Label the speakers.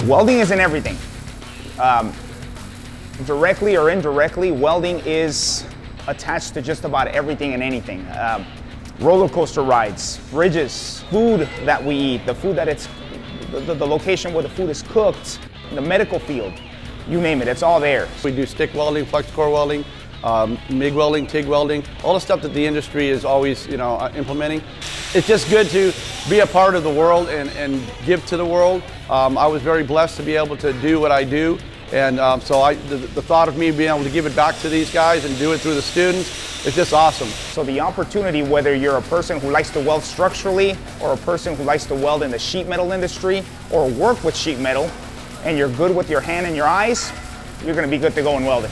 Speaker 1: Welding is in everything. Directly or indirectly, welding is attached to just about everything and anything. Roller coaster rides, bridges, food that we eat, the food that the location where the food is cooked, the medical field, you name it, it's all there.
Speaker 2: We do stick welding, flux core welding, MIG welding, TIG welding, all the stuff that the industry is always, implementing. It's just good to be a part of the world and give to the world. I was very blessed to be able to do what I do, and so the thought of me being able to give it back to these guys and do it through the students is just awesome.
Speaker 1: So the opportunity, whether you're a person who likes to weld structurally or a person who likes to weld in the sheet metal industry or work with sheet metal, and you're good with your hand and your eyes, you're going to be good to go in welding.